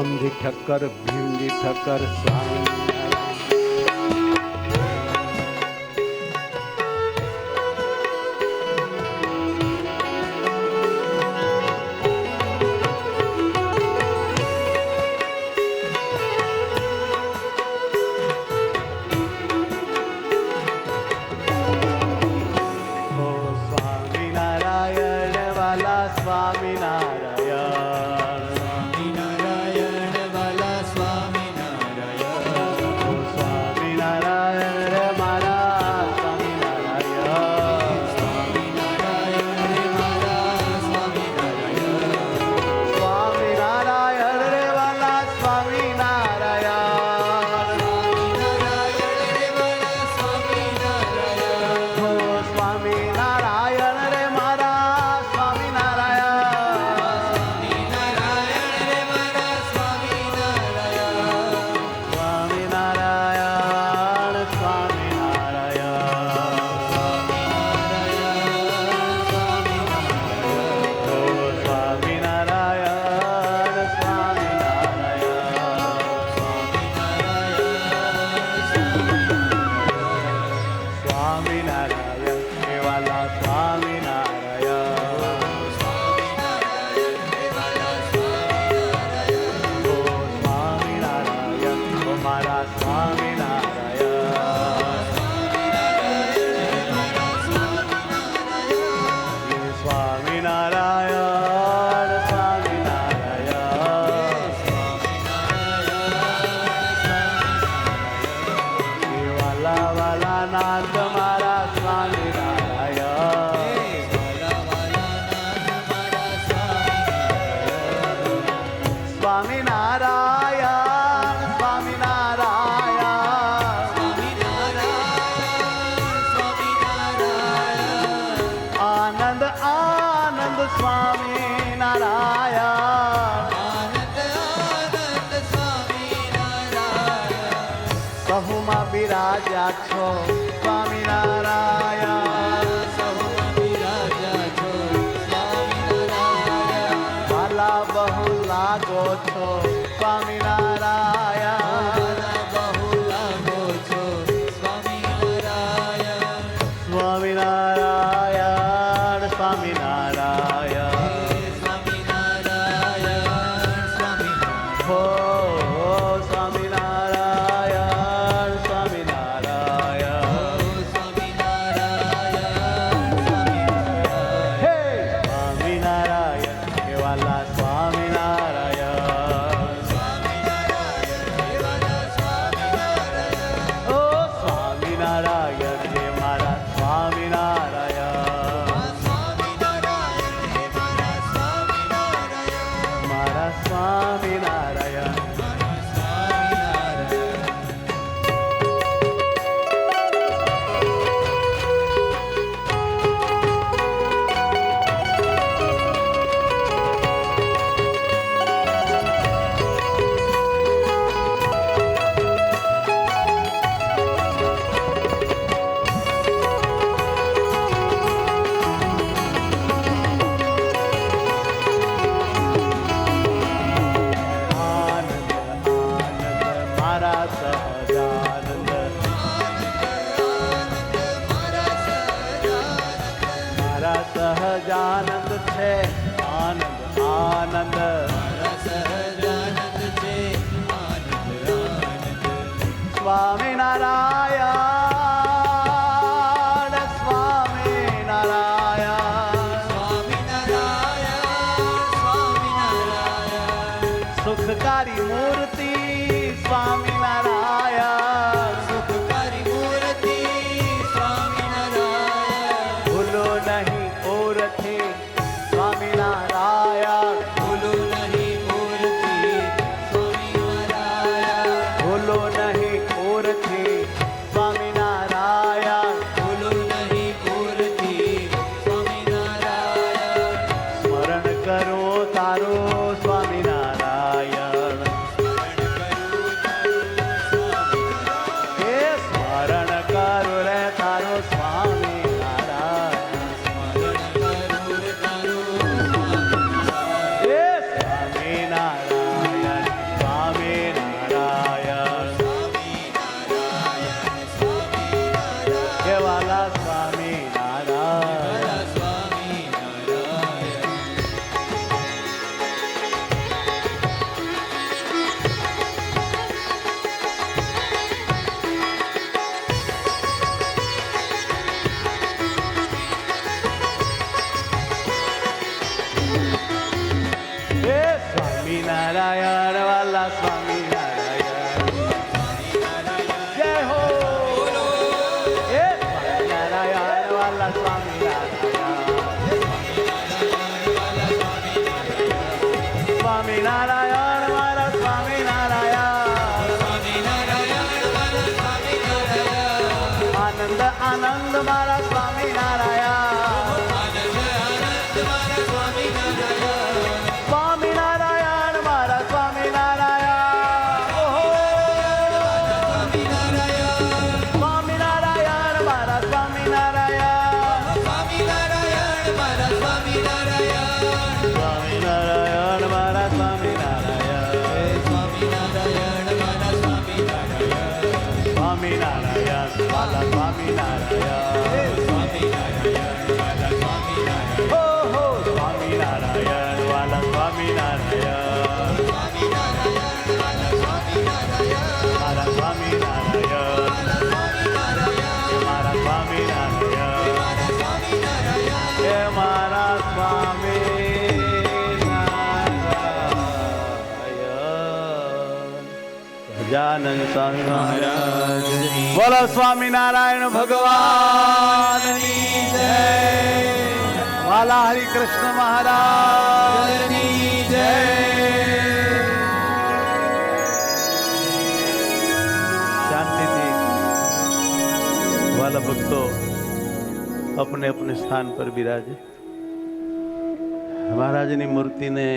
રામજી ઠક્કર, ભીમજી ઠક્કર, સ્વામિનારાયણ. ઓ સ્વામિનારાયણ વાલા સ્વામિનારાયણ, સ્વામિનારાયણ વાલા સ્વામિનારાયણ. ઓ સ્વામિનારાયણ રે મારા સ્વામિનારાયણ, સ્વામિનારાયણ રે મારા સ્વામિનારાયણ. સ્વામિનારાયણ રે વાલા સ્વામિનારાયણ, સ્વામિનારાયણ રે વાલા સ્વામિનારાયણ. ઓ સ્વામિનારાયણ રે મારા સ્વામિનારાયણ, સ્વામિનારાયણ રે મારા સ્વામિનારાયણ. સ્વામિનારાયણ, સ્વામિનારાયણ, ઓ સ્વામિનારાયણ, સ્વામિનારાયણ, સ્વામિનારાયણ હે વાલા સ્વામિનારાયણ, ઓ સ્વામિનારાયણ, ઓ મારા સ્વામિનારાયણ, સ્વામિનારાયણ, સ્વામિનારાયણ, હે વાલા વાલા નાથ મારા સ્વામિનારાયણ, સ્વામિનારાયણ, સ્વામિનારાયણ, આનંદ આનંદ સ્વામિનારાયણ, સહુમાં બિરાજ્યા છો સ્વામિનારાયણ, વાલા બહુ લાગો છો સ્વામિનારાયણ, સ્વામિનારાયણ, સ્વામિનારાયણ, હો સ્વામિનારાયણ, સ્વામિનારાયણ, હે સ્વામિનારાયણ હે વાલા સ્વામિનારાયણ, ઓ સ્વામિનારાયણ હે મારા સ્વામિનારાયણ, મારા સ્વામિનારાયણ. આનંદ આનંદ મારા સહજાનંદ, મારા સહજાનંદ છે આનંદ આનંદ, સ્વામિનારાયણ, સ્વામિનારાયણ, સુખકારી મૂર્તિ સ્વામિનારાયણ, ભૂલો નહીં ઓરથી સ્વામિનારાયણ, ભૂલો નહીં ઓરથી સ્વામિનારાયણ, સ્મરણ કરો તારો સ્વામિનારાયણ, હે સ્મરણ કરો રે તારો સ્વામિનારાયણ, વાલા સ્વામિનારાયણ જય હો એ સ્વામિનારાયણ વાલા સ્વામિનારાયણ સ્વામિનારાયણ વાલા સ્વામિનારાયણ આનંદ આનંદ મારા સ્વામિનારાયણ સ્વામિનારાયણ મારા સ્વામિનારાયણ ઓહો સ્વામિનારાયણ મારા સ્વામિનારાયણ સ્વામિનારાયણ મારા સ્વામિનારાયણ સ્વામિનારાયણ મારા સ્વામિનારાયણ સ્વામિનારાયણ મારા સ્વામિનારાયણ સ્વામિનારાયણ વાલા સ્વામિનારાયણ સ્વામિનારાયણ વાલા સ્વામિનારાયણ ઓહો સ્વામિનારાયણ વાલા સ્વામિનારાયણ સ્વામિનારાયણ વાલા સ્વામિનારાયણ મારા સ્વામિનારાયણ મારા સ્વામિનારાયણ હે મારા સ્વામિનારાયણ ગજાનંદ સ્વામી મહારાજ બોલો સ્વામિનારાયણ ભગવાનની જય વાલા હરિ કૃષ્ણ મહારાજની જય શાંતિથી વાલા ભક્તો अपने अपने स्थान पर विराजे महाराज ની મૂર્તિને